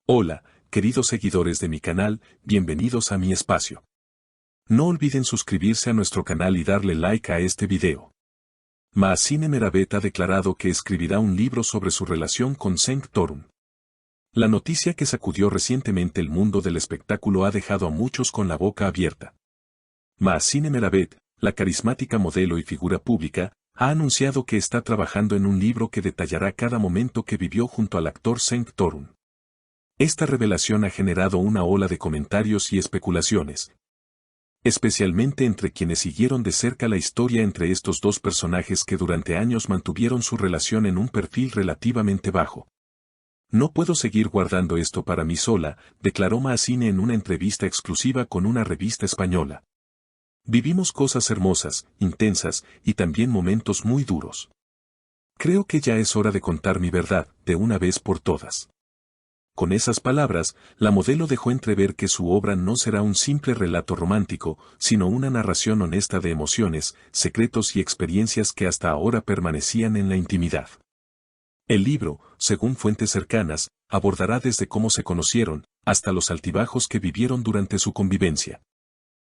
Hola, queridos seguidores de mi canal, bienvenidos a mi espacio. No olviden suscribirse a nuestro canal y darle like a este video. Mahsine Meravet ha declarado que escribirá un libro sobre su relación con Cenk Torun. La noticia que sacudió recientemente el mundo del espectáculo ha dejado a muchos con la boca abierta. Mahsine Meravet, la carismática modelo y figura pública, ha anunciado que está trabajando en un libro que detallará cada momento que vivió junto al actor Cenk Torun. Esta revelación ha generado una ola de comentarios y especulaciones, especialmente entre quienes siguieron de cerca la historia entre estos dos personajes que durante años mantuvieron su relación en un perfil relativamente bajo. No puedo seguir guardando esto para mí sola, declaró Mahsine en una entrevista exclusiva con una revista española. Vivimos cosas hermosas, intensas, y también momentos muy duros. Creo que ya es hora de contar mi verdad, de una vez por todas. Con esas palabras, la modelo dejó entrever que su obra no será un simple relato romántico, sino una narración honesta de emociones, secretos y experiencias que hasta ahora permanecían en la intimidad. El libro, según fuentes cercanas, abordará desde cómo se conocieron, hasta los altibajos que vivieron durante su convivencia.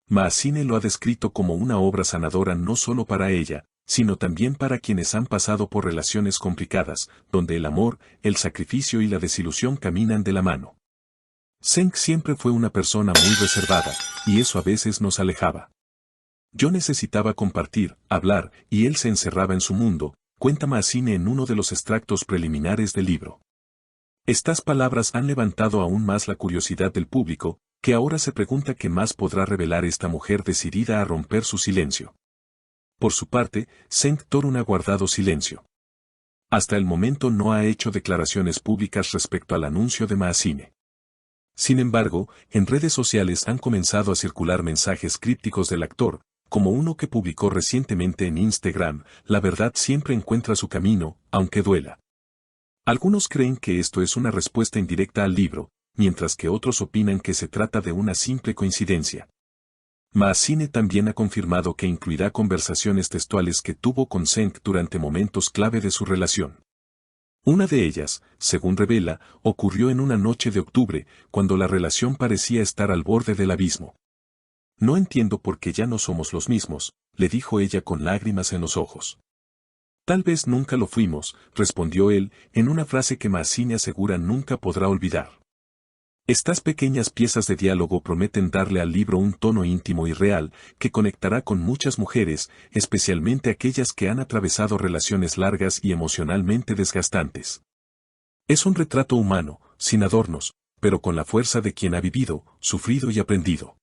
Mahsine lo ha descrito como una obra sanadora no solo para ella, sino también para quienes han pasado por relaciones complicadas, donde el amor, el sacrificio y la desilusión caminan de la mano. Cenk siempre fue una persona muy reservada, y eso a veces nos alejaba. Yo necesitaba compartir, hablar, y él se encerraba en su mundo, cuenta Mahsine en uno de los extractos preliminares del libro. Estas palabras han levantado aún más la curiosidad del público, que ahora se pregunta qué más podrá revelar esta mujer decidida a romper su silencio. Por su parte, Cenk Torun ha guardado silencio. Hasta el momento no ha hecho declaraciones públicas respecto al anuncio de Mahsine. Sin embargo, en redes sociales han comenzado a circular mensajes crípticos del actor, como uno que publicó recientemente en Instagram: la verdad siempre encuentra su camino, aunque duela. Algunos creen que esto es una respuesta indirecta al libro, mientras que otros opinan que se trata de una simple coincidencia. Mahsine también ha confirmado que incluirá conversaciones textuales que tuvo con Cenk durante momentos clave de su relación. Una de ellas, según revela, ocurrió en una noche de octubre, cuando la relación parecía estar al borde del abismo. No entiendo por qué ya no somos los mismos, le dijo ella con lágrimas en los ojos. Tal vez nunca lo fuimos, respondió él, en una frase que Mahsine asegura nunca podrá olvidar. Estas pequeñas piezas de diálogo prometen darle al libro un tono íntimo y real, que conectará con muchas mujeres, especialmente aquellas que han atravesado relaciones largas y emocionalmente desgastantes. Es un retrato humano, sin adornos, pero con la fuerza de quien ha vivido, sufrido y aprendido.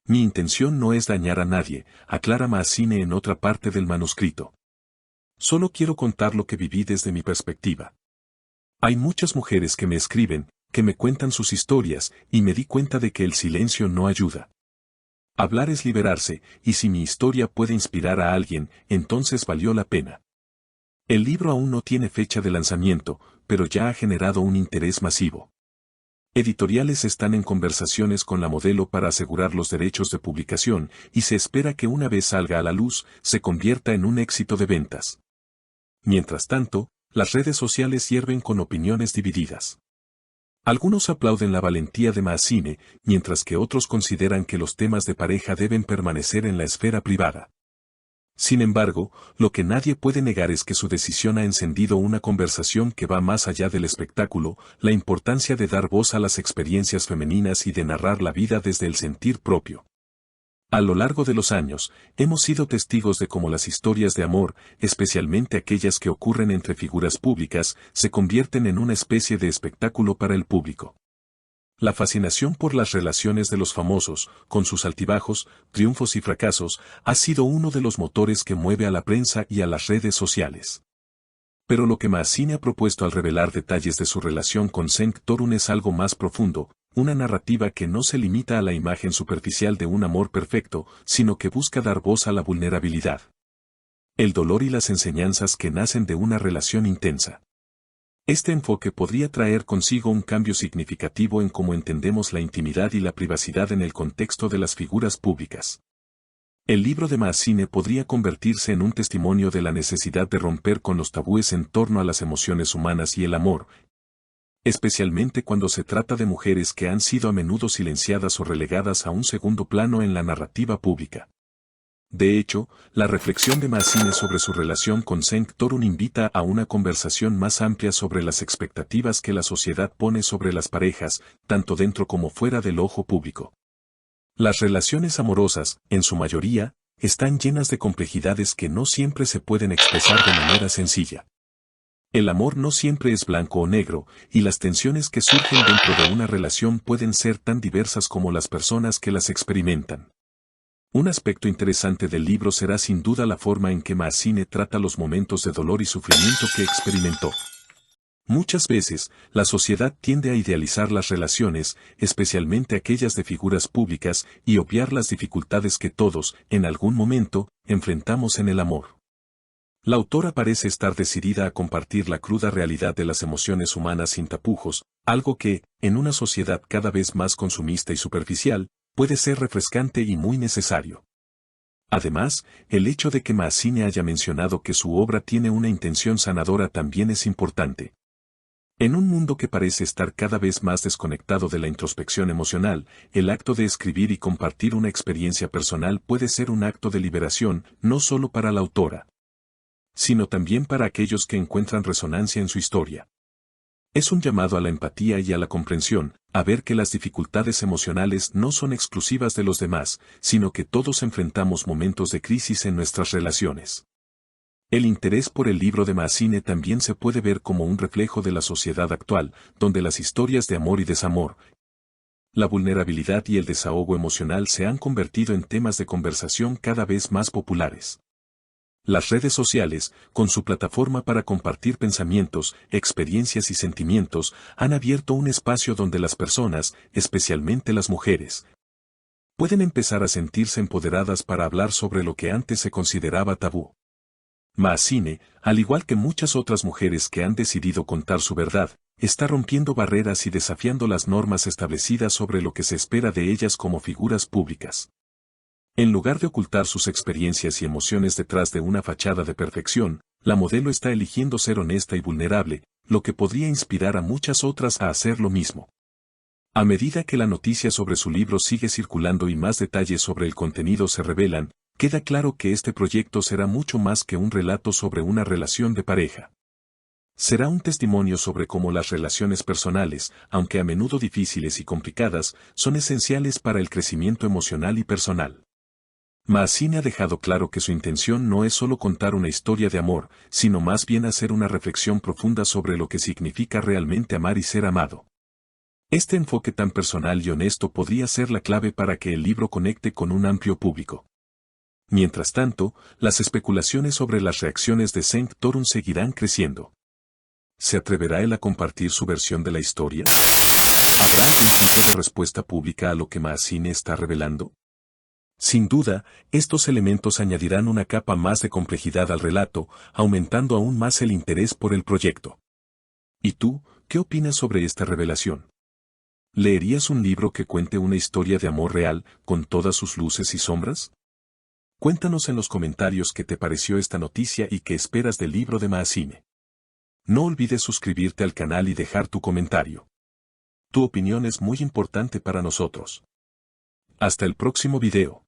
Mi intención no es dañar a nadie, aclara Mahsine en otra parte del manuscrito. Solo quiero contar lo que viví desde mi perspectiva. Hay muchas mujeres que me escriben, que me cuentan sus historias, y me di cuenta de que el silencio no ayuda. Hablar es liberarse, y si mi historia puede inspirar a alguien, entonces valió la pena. El libro aún no tiene fecha de lanzamiento, pero ya ha generado un interés masivo. Editoriales están en conversaciones con la modelo para asegurar los derechos de publicación, y se espera que una vez salga a la luz, se convierta en un éxito de ventas. Mientras tanto, las redes sociales hierven con opiniones divididas. Algunos aplauden la valentía de Mahsine, mientras que otros consideran que los temas de pareja deben permanecer en la esfera privada. Sin embargo, lo que nadie puede negar es que su decisión ha encendido una conversación que va más allá del espectáculo, la importancia de dar voz a las experiencias femeninas y de narrar la vida desde el sentir propio. A lo largo de los años, hemos sido testigos de cómo las historias de amor, especialmente aquellas que ocurren entre figuras públicas, se convierten en una especie de espectáculo para el público. La fascinación por las relaciones de los famosos, con sus altibajos, triunfos y fracasos, ha sido uno de los motores que mueve a la prensa y a las redes sociales. Pero lo que Mahsine ha propuesto al revelar detalles de su relación con Cenk Torun es algo más profundo, una narrativa que no se limita a la imagen superficial de un amor perfecto, sino que busca dar voz a la vulnerabilidad, el dolor y las enseñanzas que nacen de una relación intensa. Este enfoque podría traer consigo un cambio significativo en cómo entendemos la intimidad y la privacidad en el contexto de las figuras públicas. El libro de Mahsine podría convertirse en un testimonio de la necesidad de romper con los tabúes en torno a las emociones humanas y el amor, especialmente cuando se trata de mujeres que han sido a menudo silenciadas o relegadas a un segundo plano en la narrativa pública. De hecho, la reflexión de Mazzine sobre su relación con Sanctorum invita a una conversación más amplia sobre las expectativas que la sociedad pone sobre las parejas, tanto dentro como fuera del ojo público. Las relaciones amorosas, en su mayoría, están llenas de complejidades que no siempre se pueden expresar de manera sencilla. El amor no siempre es blanco o negro, y las tensiones que surgen dentro de una relación pueden ser tan diversas como las personas que las experimentan. Un aspecto interesante del libro será sin duda la forma en que Mazzine trata los momentos de dolor y sufrimiento que experimentó. Muchas veces, la sociedad tiende a idealizar las relaciones, especialmente aquellas de figuras públicas, y obviar las dificultades que todos, en algún momento, enfrentamos en el amor. La autora parece estar decidida a compartir la cruda realidad de las emociones humanas sin tapujos, algo que, en una sociedad cada vez más consumista y superficial, puede ser refrescante y muy necesario. Además, el hecho de que Mazzine haya mencionado que su obra tiene una intención sanadora también es importante. En un mundo que parece estar cada vez más desconectado de la introspección emocional, el acto de escribir y compartir una experiencia personal puede ser un acto de liberación, no solo para la autora, sino también para aquellos que encuentran resonancia en su historia. Es un llamado a la empatía y a la comprensión, a ver que las dificultades emocionales no son exclusivas de los demás, sino que todos enfrentamos momentos de crisis en nuestras relaciones. El interés por el libro de Mazzine también se puede ver como un reflejo de la sociedad actual, donde las historias de amor y desamor, la vulnerabilidad y el desahogo emocional se han convertido en temas de conversación cada vez más populares. Las redes sociales, con su plataforma para compartir pensamientos, experiencias y sentimientos, han abierto un espacio donde las personas, especialmente las mujeres, pueden empezar a sentirse empoderadas para hablar sobre lo que antes se consideraba tabú. Mazzine, al igual que muchas otras mujeres que han decidido contar su verdad, está rompiendo barreras y desafiando las normas establecidas sobre lo que se espera de ellas como figuras públicas. En lugar de ocultar sus experiencias y emociones detrás de una fachada de perfección, la modelo está eligiendo ser honesta y vulnerable, lo que podría inspirar a muchas otras a hacer lo mismo. A medida que la noticia sobre su libro sigue circulando y más detalles sobre el contenido se revelan, queda claro que este proyecto será mucho más que un relato sobre una relación de pareja. Será un testimonio sobre cómo las relaciones personales, aunque a menudo difíciles y complicadas, son esenciales para el crecimiento emocional y personal. Mazzine ha dejado claro que su intención no es solo contar una historia de amor, sino más bien hacer una reflexión profunda sobre lo que significa realmente amar y ser amado. Este enfoque tan personal y honesto podría ser la clave para que el libro conecte con un amplio público. Mientras tanto, las especulaciones sobre las reacciones de Sanctorum seguirán creciendo. ¿Se atreverá él a compartir su versión de la historia? ¿Habrá algún tipo de respuesta pública a lo que Mazzine está revelando? Sin duda, estos elementos añadirán una capa más de complejidad al relato, aumentando aún más el interés por el proyecto. ¿Y tú, qué opinas sobre esta revelación? ¿Leerías un libro que cuente una historia de amor real, con todas sus luces y sombras? Cuéntanos en los comentarios qué te pareció esta noticia y qué esperas del libro de Mazzine. No olvides suscribirte al canal y dejar tu comentario. Tu opinión es muy importante para nosotros. Hasta el próximo video.